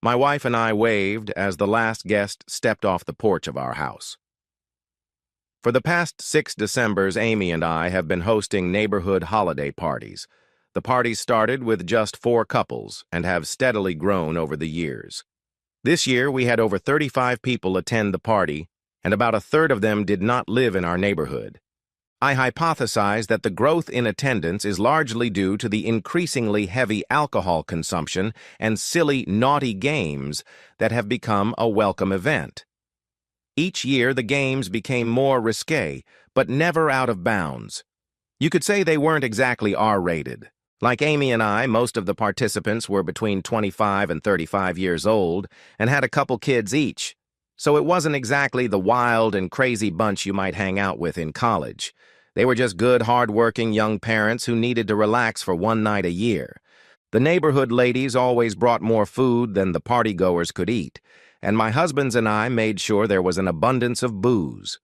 My wife and I waved as the last guest stepped off the porch of our house. For the past 6 Decembers, Amy and I have been hosting neighborhood holiday parties. The parties started with just 4 couples and have steadily grown over the years. This year, we had over 35 people attend the party, and about a third of them did not live in our neighborhood. I hypothesize that the growth in attendance is largely due to the increasingly heavy alcohol consumption and silly, naughty games that have become a welcome event. Each year, the games became more risque, but never out of bounds. You could say they weren't exactly R-rated. Like Amy and I, most of the participants were between 25 and 35 years old and had a couple kids each, so it wasn't exactly the wild and crazy bunch you might hang out with in college. They were just good, hard-working young parents who needed to relax for one night a year. The neighborhood ladies always brought more food than the partygoers could eat, and my husbands and I made sure there was an abundance of booze.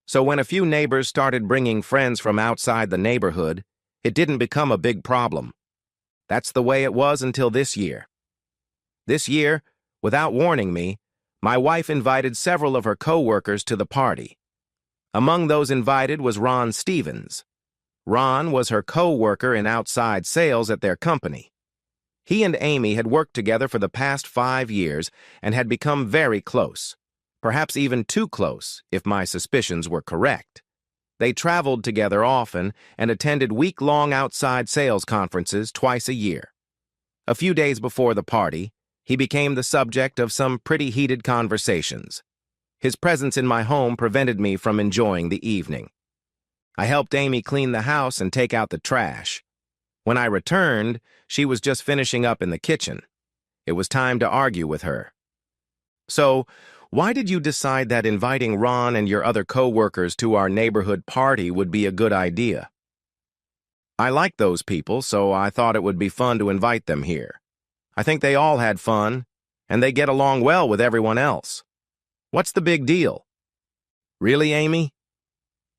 So when a few neighbors started bringing friends from outside the neighborhood, it didn't become a big problem. That's the way it was until this year. This year, without warning me, my wife invited several of her co-workers to the party. Among those invited was Ron Stevens. Ron was her co-worker in outside sales at their company. He and Amy had worked together for the past 5 years and had become very close, perhaps even too close if my suspicions were correct. They traveled together often and attended week-long outside sales conferences twice a year. A few days before the party, he became the subject of some pretty heated conversations. His presence in my home prevented me from enjoying the evening. I helped Amy clean the house and take out the trash. When I returned, she was just finishing up in the kitchen. It was time to argue with her. So, why did you decide that inviting Ron and your other co-workers to our neighborhood party would be a good idea? I like those people, so I thought it would be fun to invite them here. I think they all had fun, and they get along well with everyone else. What's the big deal? Really, Amy?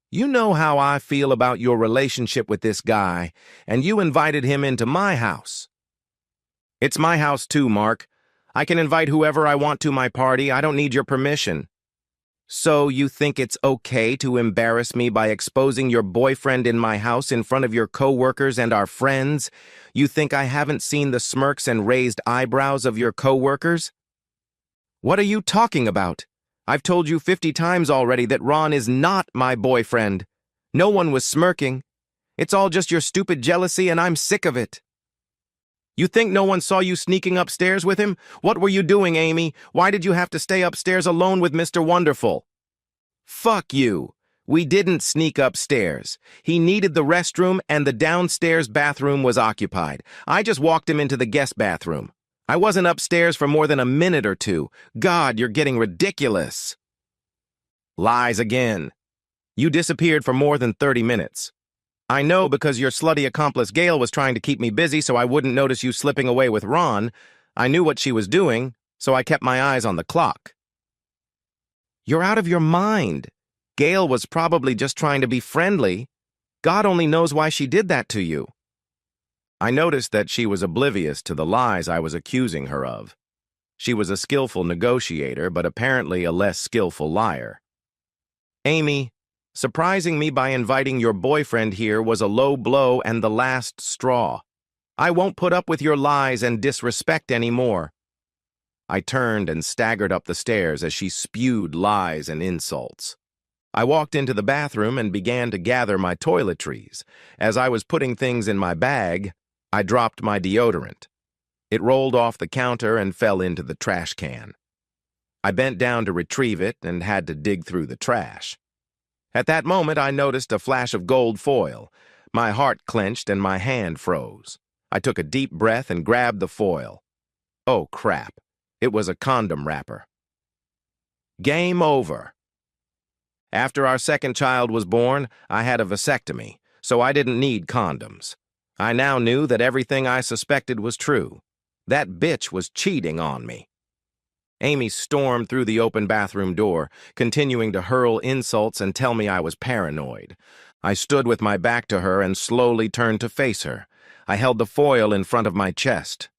You know how I feel about your relationship with this guy, and you invited him into my house. It's my house too, Mark. I can invite whoever I want to my party. I don't need your permission. So you think it's okay to embarrass me by exposing your boyfriend in my house in front of your co-workers and our friends? You think I haven't seen the smirks and raised eyebrows of your co-workers? What are you talking about? I've told you 50 times already that Ron is not my boyfriend. No one was smirking. It's all just your stupid jealousy, and I'm sick of it. You think no one saw you sneaking upstairs with him? What were you doing, Amy? Why did you have to stay upstairs alone with Mr. Wonderful? Fuck you. We didn't sneak upstairs. He needed the restroom, and the downstairs bathroom was occupied. I just walked him into the guest bathroom. I wasn't upstairs for more than a minute or two. God, you're getting ridiculous. Lies again. You disappeared for more than 30 minutes. I know because your slutty accomplice Gail was trying to keep me busy so I wouldn't notice you slipping away with Ron. I knew what she was doing, so I kept my eyes on the clock. You're out of your mind. Gail was probably just trying to be friendly. God only knows why she did that to you. I noticed that she was oblivious to the lies I was accusing her of. She was a skillful negotiator, but apparently a less skillful liar. Amy, surprising me by inviting your boyfriend here was a low blow and the last straw. I won't put up with your lies and disrespect anymore. I turned and staggered up the stairs as she spewed lies and insults. I walked into the bathroom and began to gather my toiletries. As I was putting things in my bag, I dropped my deodorant. It rolled off the counter and fell into the trash can. I bent down to retrieve it and had to dig through the trash. At that moment, I noticed a flash of gold foil. My heart clenched and my hand froze. I took a deep breath and grabbed the foil. Oh, crap. It was a condom wrapper. Game over. After our second child was born, I had a vasectomy, so I didn't need condoms. I now knew that everything I suspected was true. That bitch was cheating on me. Amy stormed through the open bathroom door, continuing to hurl insults and tell me I was paranoid. I stood with my back to her and slowly turned to face her. I held the foil in front of my chest.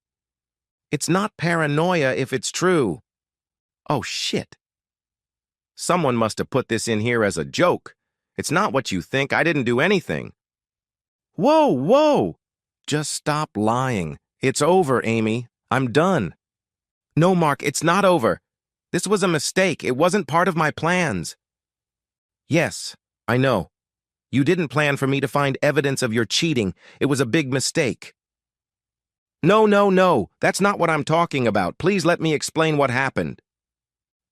It's not paranoia if it's true. Oh, shit. Someone must have put this in here as a joke. It's not what you think. I didn't do anything. Whoa, whoa! Just stop lying. It's over, Amy. I'm done. No, Mark, it's not over. This was a mistake. It wasn't part of my plans. Yes, I know. You didn't plan for me to find evidence of your cheating. It was a big mistake. No, no, no. That's not what I'm talking about. Please let me explain what happened.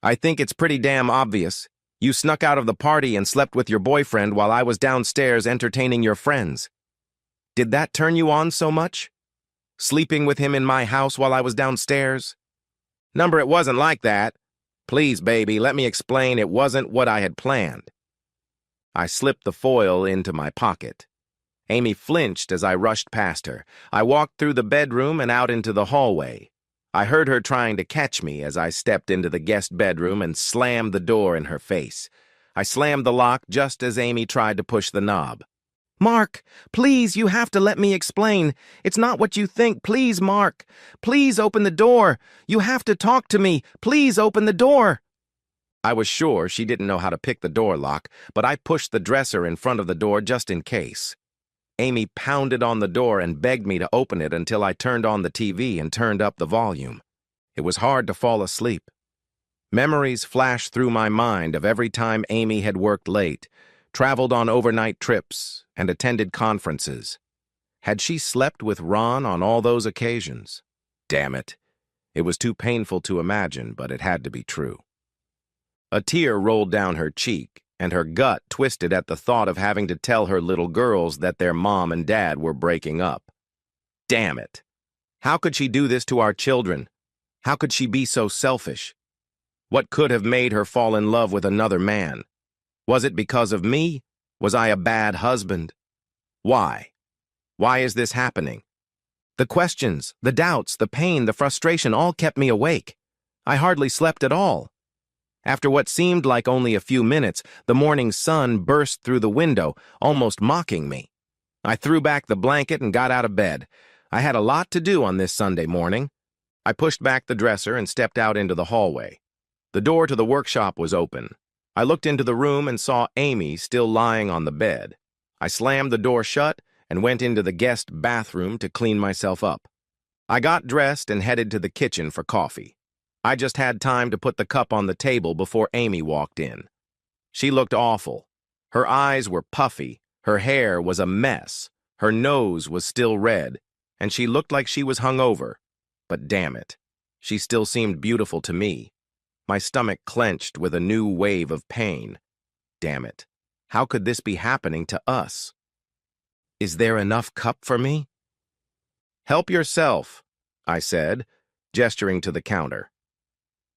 I think it's pretty damn obvious. You snuck out of the party and slept with your boyfriend while I was downstairs entertaining your friends. Did that turn you on so much? Sleeping with him in my house while I was downstairs? Number, it wasn't like that. Please, baby, let me explain. It wasn't what I had planned. I slipped the foil into my pocket. Amy flinched as I rushed past her. I walked through the bedroom and out into the hallway. I heard her trying to catch me as I stepped into the guest bedroom and slammed the door in her face. I slammed the lock just as Amy tried to push the knob. Mark, please, you have to let me explain. It's not what you think. Please, Mark. Please open the door. You have to talk to me. Please open the door. I was sure she didn't know how to pick the door lock, but I pushed the dresser in front of the door just in case. Amy pounded on the door and begged me to open it until I turned on the TV and turned up the volume. It was hard to fall asleep. Memories flashed through my mind of every time Amy had worked late, traveled on overnight trips, and attended conferences. Had she slept with Ron on all those occasions? Damn it. It was too painful to imagine, but it had to be true. A tear rolled down her cheek, and her gut twisted at the thought of having to tell her little girls that their mom and dad were breaking up. Damn it. How could she do this to our children? How could she be so selfish? What could have made her fall in love with another man? Was it because of me? Was I a bad husband? Why? Why is this happening? The questions, the doubts, the pain, the frustration all kept me awake. I hardly slept at all. After what seemed like only a few minutes, the morning sun burst through the window, almost mocking me. I threw back the blanket and got out of bed. I had a lot to do on this Sunday morning. I pushed back the dresser and stepped out into the hallway. The door to the workshop was open. I looked into the room and saw Amy still lying on the bed. I slammed the door shut and went into the guest bathroom to clean myself up. I got dressed and headed to the kitchen for coffee. I just had time to put the cup on the table before Amy walked in. She looked awful. Her eyes were puffy, her hair was a mess, her nose was still red, and she looked like she was hungover. But damn it, she still seemed beautiful to me. My stomach clenched with a new wave of pain. Damn it, how could this be happening to us? Is there enough cup for me? Help yourself, I said, gesturing to the counter.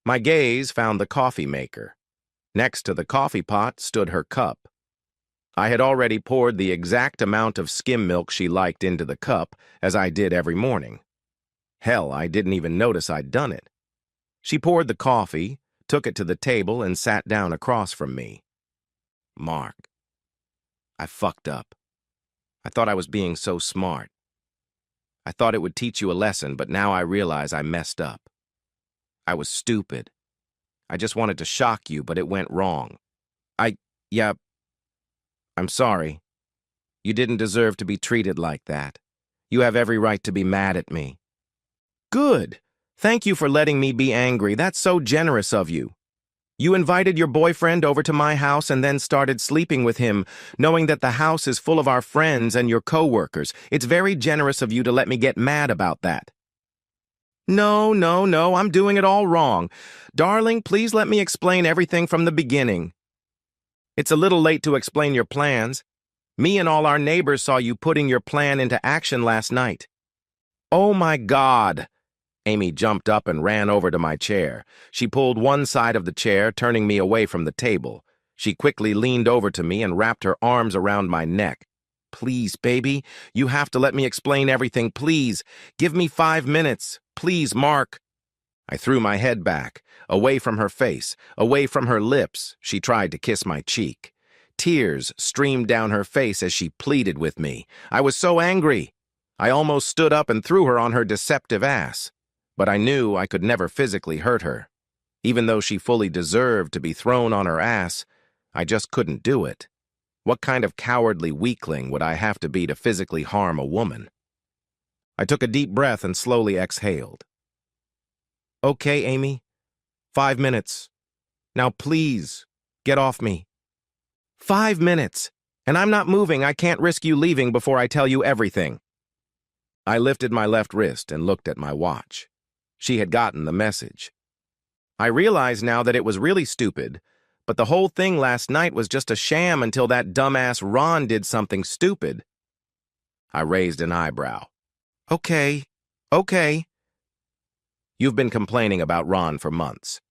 My gaze found the coffee maker. Next to the coffee pot stood her cup. I had already poured the exact amount of skim milk she liked into the cup, as I did every morning. Hell, I didn't even notice I'd done it. She poured the coffee, took it to the table, and sat down across from me. Mark, I fucked up. I thought I was being so smart. I thought it would teach you a lesson, but now I realize I messed up. I was stupid. I just wanted to shock you, but it went wrong. Yeah, I'm sorry. You didn't deserve to be treated like that. You have every right to be mad at me. Good. Thank you for letting me be angry. That's so generous of you. You invited your boyfriend over to my house and then started sleeping with him, knowing that the house is full of our friends and your co-workers. It's very generous of you to let me get mad about that. No, I'm doing it all wrong. Darling, please let me explain everything from the beginning. It's a little late to explain your plans. Me and all our neighbors saw you putting your plan into action last night. Oh my God! Amy jumped up and ran over to my chair. She pulled one side of the chair, turning me away from the table. She quickly leaned over to me and wrapped her arms around my neck. Please, baby, you have to let me explain everything, please. Give me 5 minutes. Please, Mark. I threw my head back, away from her face, away from her lips. She tried to kiss my cheek. Tears streamed down her face as she pleaded with me. I was so angry. I almost stood up and threw her on her deceptive ass. but I knew I could never physically hurt her. Even though she fully deserved to be thrown on her ass, I just couldn't do it. What kind of cowardly weakling would I have to be to physically harm a woman? I took a deep breath and slowly exhaled. Okay, Amy. 5 minutes. Now please, get off me. 5 minutes, and I'm not moving. I can't risk you leaving before I tell you everything. I lifted my left wrist and looked at my watch. She had gotten the message. I realize now that it was really stupid, but the whole thing last night was just a sham until that dumbass Ron did something stupid. I raised an eyebrow. Okay. You've been complaining about Ron for months.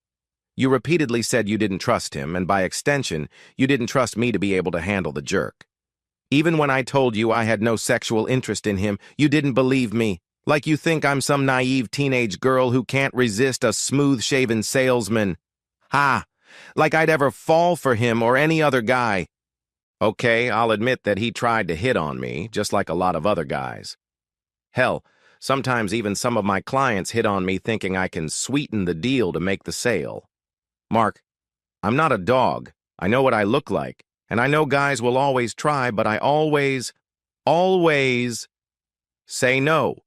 You repeatedly said you didn't trust him, and by extension, you didn't trust me to be able to handle the jerk. Even when I told you I had no sexual interest in him, you didn't believe me, like you think I'm some naive teenage girl who can't resist a smooth-shaven salesman. Ha! Like I'd ever fall for him or any other guy. Okay, I'll admit that he tried to hit on me, just like a lot of other guys. Hell, sometimes even some of my clients hit on me thinking I can sweeten the deal to make the sale. Mark, I'm not a dog. I know what I look like, and I know guys will always try, but I always say no.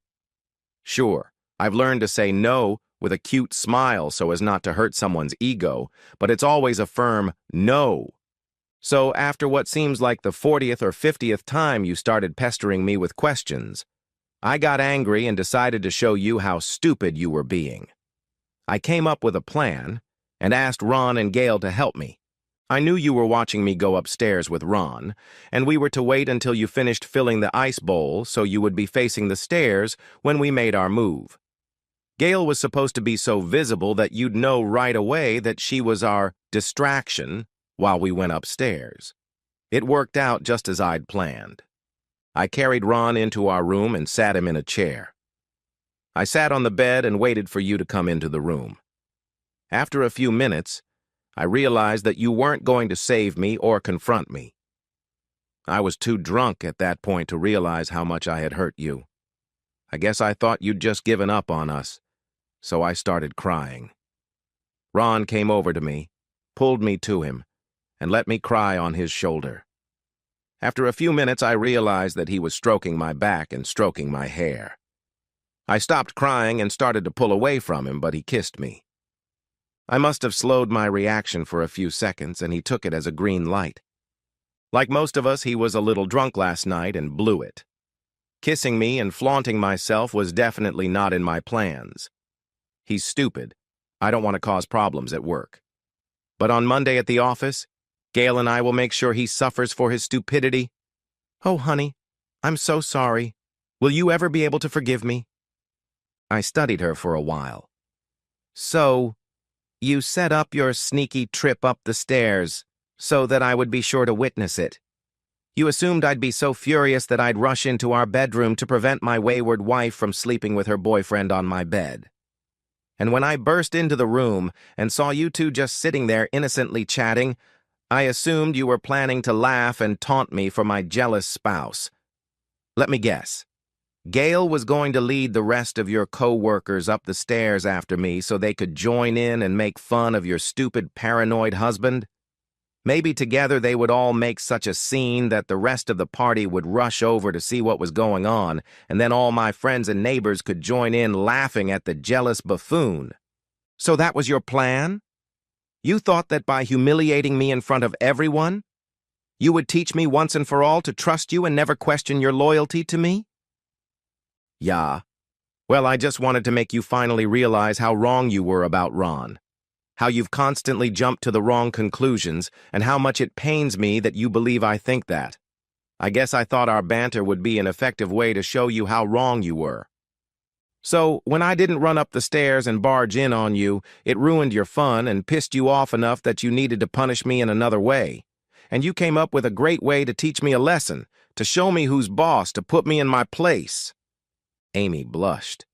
Sure, I've learned to say no with a cute smile so as not to hurt someone's ego, but it's always a firm no. So after what seems like the 40th or 50th time you started pestering me with questions, I got angry and decided to show you how stupid you were being. I came up with a plan and asked Ron and Gail to help me. I knew you were watching me go upstairs with Ron, and we were to wait until you finished filling the ice bowl so you would be facing the stairs when we made our move. Gail was supposed to be so visible that you'd know right away that she was our distraction while we went upstairs. It worked out just as I'd planned. I carried Ron into our room and sat him in a chair. I sat on the bed and waited for you to come into the room. After a few minutes, I realized that you weren't going to save me or confront me. I was too drunk at that point to realize how much I had hurt you. I guess I thought you'd just given up on us, so I started crying. Ron came over to me, pulled me to him, and let me cry on his shoulder. After a few minutes, I realized that he was stroking my back and stroking my hair. I stopped crying and started to pull away from him, but he kissed me. I must have slowed my reaction for a few seconds, and he took it as a green light. Like most of us, he was a little drunk last night and blew it. Kissing me and flaunting myself was definitely not in my plans. He's stupid. I don't want to cause problems at work. But on Monday at the office, Gail and I will make sure he suffers for his stupidity. Oh, honey, I'm so sorry. Will you ever be able to forgive me? I studied her for a while. So, you set up your sneaky trip up the stairs so that I would be sure to witness it. You assumed I'd be so furious that I'd rush into our bedroom to prevent my wayward wife from sleeping with her boyfriend on my bed. And when I burst into the room and saw you two just sitting there innocently chatting, I assumed you were planning to laugh and taunt me for my jealous spouse. Let me guess. Gail was going to lead the rest of your co-workers up the stairs after me so they could join in and make fun of your stupid paranoid husband? Maybe together they would all make such a scene that the rest of the party would rush over to see what was going on, and then all my friends and neighbors could join in laughing at the jealous buffoon. So that was your plan? You thought that by humiliating me in front of everyone, you would teach me once and for all to trust you and never question your loyalty to me? Yeah. Well, I just wanted to make you finally realize how wrong you were about Ron. How you've constantly jumped to the wrong conclusions, and how much it pains me that you believe I think that. I guess I thought our banter would be an effective way to show you how wrong you were. So, when I didn't run up the stairs and barge in on you, it ruined your fun and pissed you off enough that you needed to punish me in another way. And you came up with a great way to teach me a lesson, to show me who's boss, to put me in my place. Amy blushed.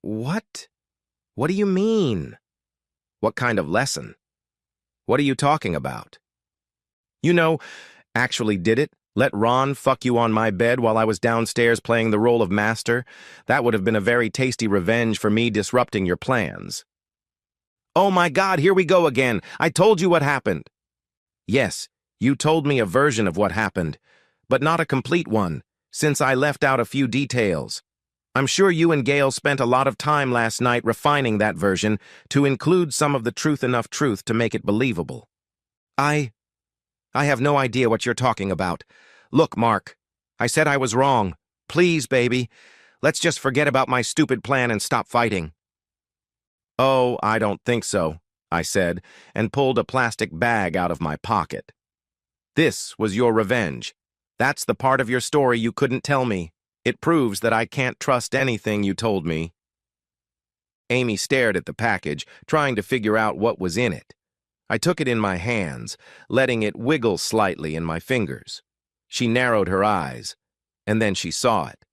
What? What do you mean? What kind of lesson? What are you talking about? You know, actually did it, Let Ron fuck you on my bed while I was downstairs playing the role of master? That would have been a very tasty revenge for me disrupting your plans. Oh my God, here we go again. I told you what happened. Yes, you told me a version of what happened, but not a complete one, since I left out a few details. I'm sure you and Gail spent a lot of time last night refining that version to include some of the enough truth to make it believable. I have no idea what you're talking about. Look, Mark, I said I was wrong. Please, baby, let's just forget about my stupid plan and stop fighting. Oh, I don't think so, I said, and pulled a plastic bag out of my pocket. This was your revenge. That's the part of your story you couldn't tell me. It proves that I can't trust anything you told me. Amy stared at the package, trying to figure out what was in it. I took it in my hands, letting it wiggle slightly in my fingers. She narrowed her eyes, and then she saw it.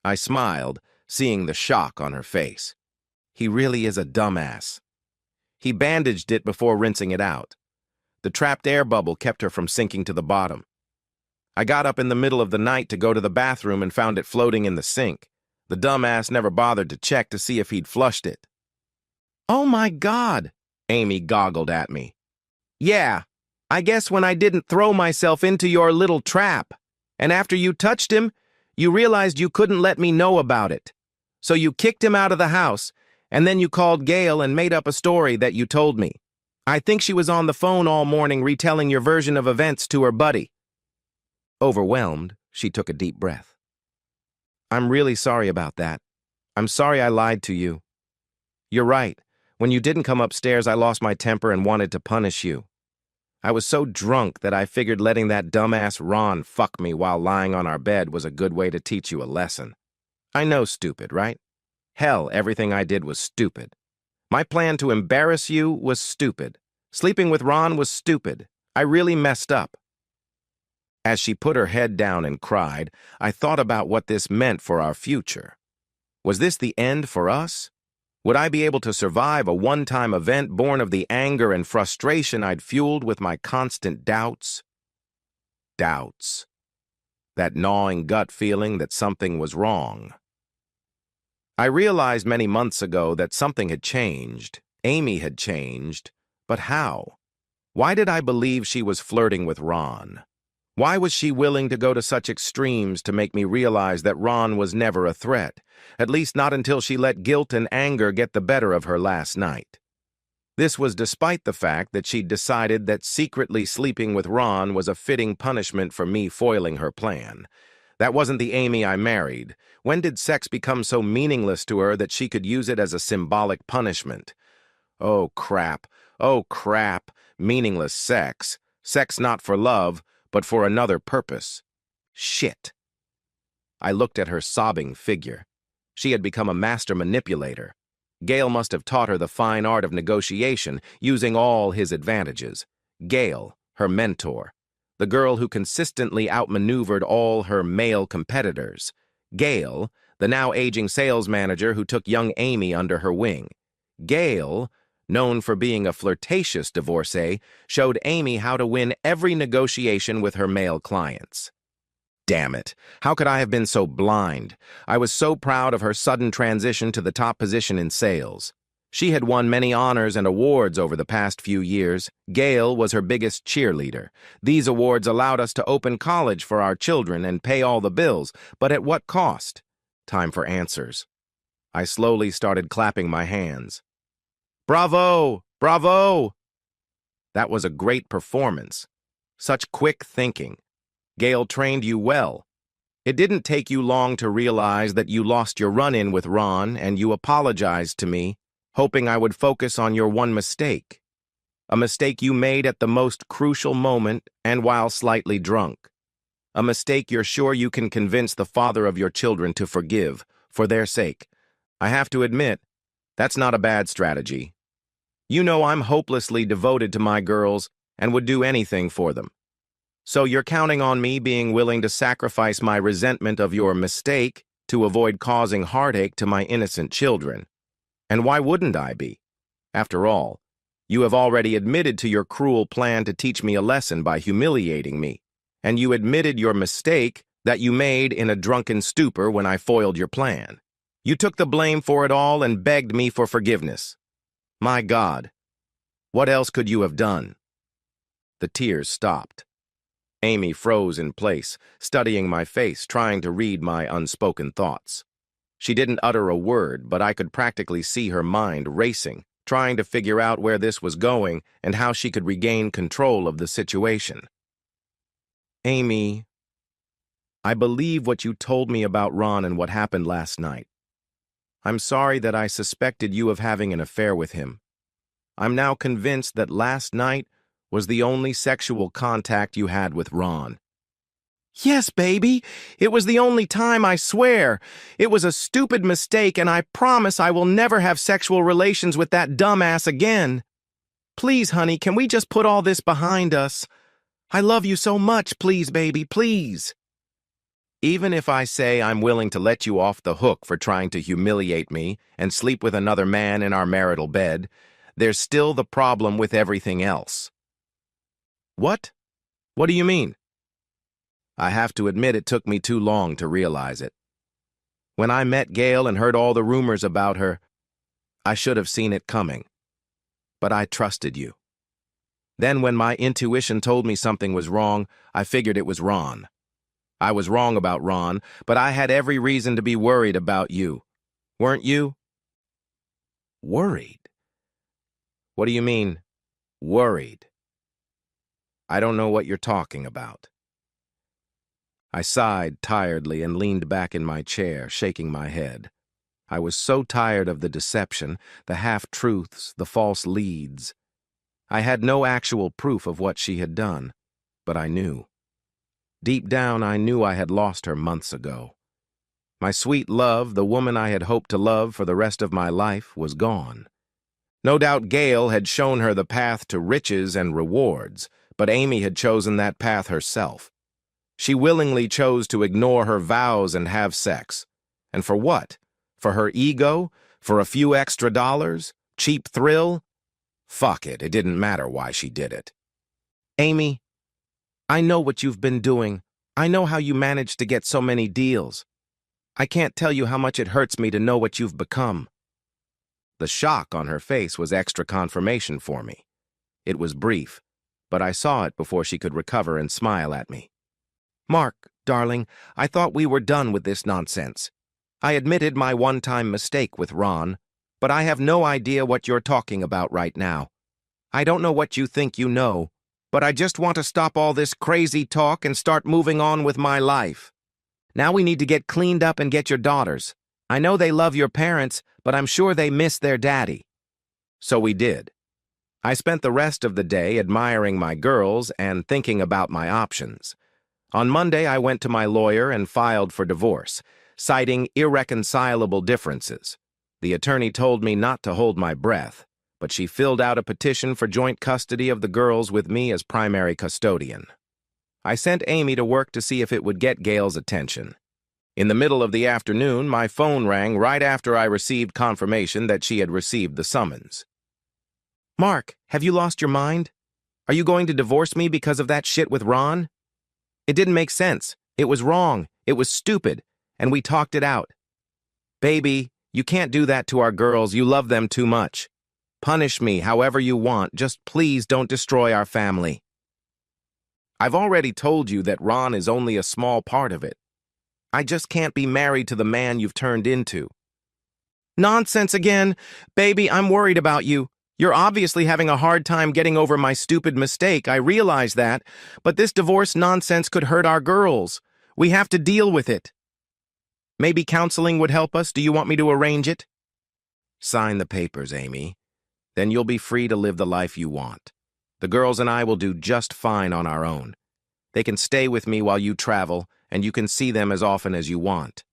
I smiled, seeing the shock on her face. He really is a dumbass. He bandaged it before rinsing it out. The trapped air bubble kept her from sinking to the bottom. I got up in the middle of the night to go to the bathroom and found it floating in the sink. The dumbass never bothered to check to see if he'd flushed it. Oh my God, Amy goggled at me. Yeah, I guess when I didn't throw myself into your little trap, and after you touched him, you realized you couldn't let me know about it. So you kicked him out of the house, and then you called Gail and made up a story that you told me. I think she was on the phone all morning retelling your version of events to her buddy. Overwhelmed, she took a deep breath. I'm really sorry about that. I'm sorry I lied to you. You're right. When you didn't come upstairs, I lost my temper and wanted to punish you. I was so drunk that I figured letting that dumbass Ron fuck me while lying on our bed was a good way to teach you a lesson. I know stupid, right? Hell, everything I did was stupid. My plan to embarrass you was stupid. Sleeping with Ron was stupid. I really messed up. As she put her head down and cried, I thought about what this meant for our future. Was this the end for us? Would I be able to survive a one-time event born of the anger and frustration I'd fueled with my constant doubts? Doubts. That gnawing gut feeling that something was wrong. I realized many months ago that something had changed. Amy had changed. But how? Why did I believe she was flirting with Ron? Why was she willing to go to such extremes to make me realize that Ron was never a threat, at least not until she let guilt and anger get the better of her last night? This was despite the fact that she'd decided that secretly sleeping with Ron was a fitting punishment for me foiling her plan. That wasn't the Amy I married. When did sex become so meaningless to her that she could use it as a symbolic punishment? Oh, crap. Oh, crap. Meaningless sex. Sex not for love, but for another purpose. Shit. I looked at her sobbing figure. She had become a master manipulator. Gail must have taught her the fine art of negotiation, using all his advantages. Gail, her mentor. The girl who consistently outmaneuvered all her male competitors. Gail, the now aging sales manager who took young Amy under her wing. Gail, known for being a flirtatious divorcee, showed Amy how to win every negotiation with her male clients. Damn it, how could I have been so blind? I was so proud of her sudden transition to the top position in sales. She had won many honors and awards over the past few years. Gail was her biggest cheerleader. These awards allowed us to open college for our children and pay all the bills, but at what cost? Time for answers. I slowly started clapping my hands. Bravo! Bravo! That was a great performance. Such quick thinking. Gail trained you well. It didn't take you long to realize that you lost your run-in with Ron and you apologized to me, hoping I would focus on your one mistake. A mistake you made at the most crucial moment and while slightly drunk. A mistake you're sure you can convince the father of your children to forgive, for their sake. I have to admit, that's not a bad strategy. You know I'm hopelessly devoted to my girls and would do anything for them. So you're counting on me being willing to sacrifice my resentment of your mistake to avoid causing heartache to my innocent children. And why wouldn't I be? After all, you have already admitted to your cruel plan to teach me a lesson by humiliating me, and you admitted your mistake that you made in a drunken stupor when I foiled your plan. You took the blame for it all and begged me for forgiveness. My God, what else could you have done? The tears stopped. Amy froze in place, studying my face, trying to read my unspoken thoughts. She didn't utter a word, but I could practically see her mind racing, trying to figure out where this was going and how she could regain control of the situation. Amy, I believe what you told me about Ron and what happened last night. I'm sorry that I suspected you of having an affair with him. I'm now convinced that last night was the only sexual contact you had with Ron. Yes, baby. It was the only time, I swear. It was a stupid mistake, and I promise I will never have sexual relations with that dumbass again. Please, honey, can we just put all this behind us? I love you so much, please, baby, please. Even if I say I'm willing to let you off the hook for trying to humiliate me and sleep with another man in our marital bed, there's still the problem with everything else. What? What do you mean? I have to admit it took me too long to realize it. When I met Gail and heard all the rumors about her, I should have seen it coming. But I trusted you. Then when my intuition told me something was wrong, I figured it was Ron. I was wrong about Ron, but I had every reason to be worried about you. Weren't you? Worried? What do you mean, worried? I don't know what you're talking about. I sighed tiredly and leaned back in my chair, shaking my head. I was so tired of the deception, the half-truths, the false leads. I had no actual proof of what she had done, but I knew. Deep down, I knew I had lost her months ago. My sweet love, the woman I had hoped to love for the rest of my life, was gone. No doubt Gail had shown her the path to riches and rewards, but Amy had chosen that path herself. She willingly chose to ignore her vows and have sex. And for what? For her ego? For a few extra dollars? Cheap thrill? Fuck it, it didn't matter why she did it. Amy, I know what you've been doing. I know how you managed to get so many deals. I can't tell you how much it hurts me to know what you've become. The shock on her face was extra confirmation for me. It was brief, but I saw it before she could recover and smile at me. Mark, darling, I thought we were done with this nonsense. I admitted my one-time mistake with Ron, but I have no idea what you're talking about right now. I don't know what you think you know, but I just want to stop all this crazy talk and start moving on with my life. Now we need to get cleaned up and get your daughters. I know they love your parents, but I'm sure they miss their daddy. So we did. I spent the rest of the day admiring my girls and thinking about my options. On Monday, I went to my lawyer and filed for divorce, citing irreconcilable differences. The attorney told me not to hold my breath, but she filled out a petition for joint custody of the girls with me as primary custodian. I sent Amy to work to see if it would get Gail's attention. In the middle of the afternoon, my phone rang right after I received confirmation that she had received the summons. Mark, have you lost your mind? Are you going to divorce me because of that shit with Ron? It didn't make sense. It was wrong. It was stupid. And we talked it out. Baby, you can't do that to our girls. You love them too much. Punish me however you want. Just please don't destroy our family. I've already told you that Ron is only a small part of it. I just can't be married to the man you've turned into. Nonsense again. Baby, I'm worried about you. You're obviously having a hard time getting over my stupid mistake. I realize that. But this divorce nonsense could hurt our girls. We have to deal with it. Maybe counseling would help us. Do you want me to arrange it? Sign the papers, Amy. Then you'll be free to live the life you want. The girls and I will do just fine on our own. They can stay with me while you travel, and you can see them as often as you want.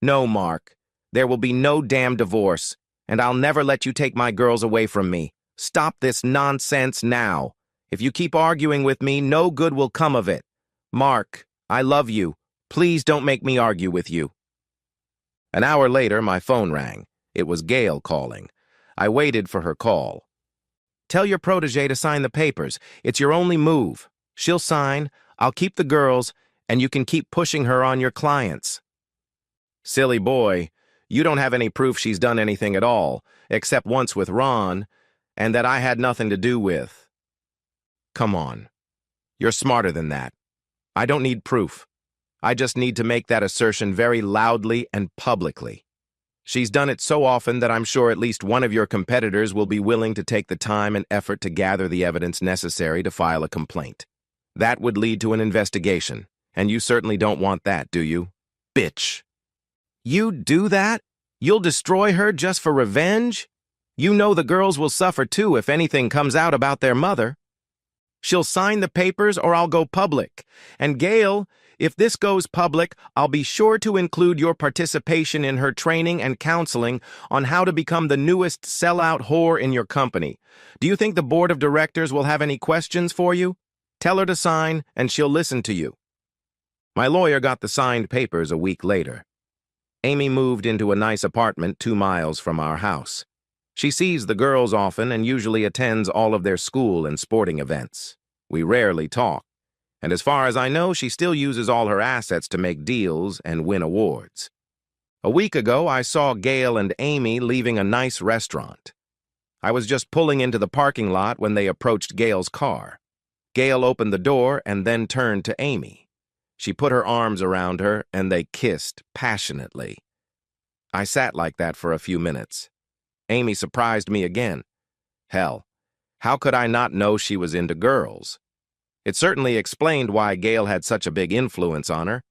No, Mark. There will be no damn divorce, and I'll never let you take my girls away from me. Stop this nonsense now. If you keep arguing with me, no good will come of it. Mark, I love you. Please don't make me argue with you. An hour later, my phone rang. It was Gail calling. I waited for her call. Tell your protege to sign the papers. It's your only move. She'll sign. I'll keep the girls, and you can keep pushing her on your clients. Silly boy, you don't have any proof she's done anything at all, except once with Ron, and that I had nothing to do with. Come on. You're smarter than that. I don't need proof. I just need to make that assertion very loudly and publicly. She's done it so often that I'm sure at least one of your competitors will be willing to take the time and effort to gather the evidence necessary to file a complaint. That would lead to an investigation, and you certainly don't want that, do you? Bitch. You do that? You'll destroy her just for revenge? You know the girls will suffer too if anything comes out about their mother. She'll sign the papers or I'll go public. And Gail, if this goes public, I'll be sure to include your participation in her training and counseling on how to become the newest sellout whore in your company. Do you think the board of directors will have any questions for you? Tell her to sign and she'll listen to you. My lawyer got the signed papers a week later. Amy moved into a nice apartment 2 miles from our house. She sees the girls often and usually attends all of their school and sporting events. We rarely talk, and as far as I know, she still uses all her assets to make deals and win awards. A week ago, I saw Gail and Amy leaving a nice restaurant. I was just pulling into the parking lot when they approached Gail's car. Gail opened the door and then turned to Amy. She put her arms around her, and they kissed passionately. I sat like that for a few minutes. Amy surprised me again. Hell, how could I not know she was into girls? It certainly explained why Gail had such a big influence on her.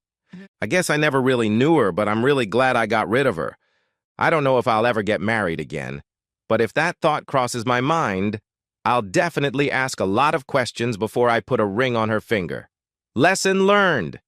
I guess I never really knew her, but I'm really glad I got rid of her. I don't know if I'll ever get married again, but if that thought crosses my mind, I'll definitely ask a lot of questions before I put a ring on her finger. Lesson learned.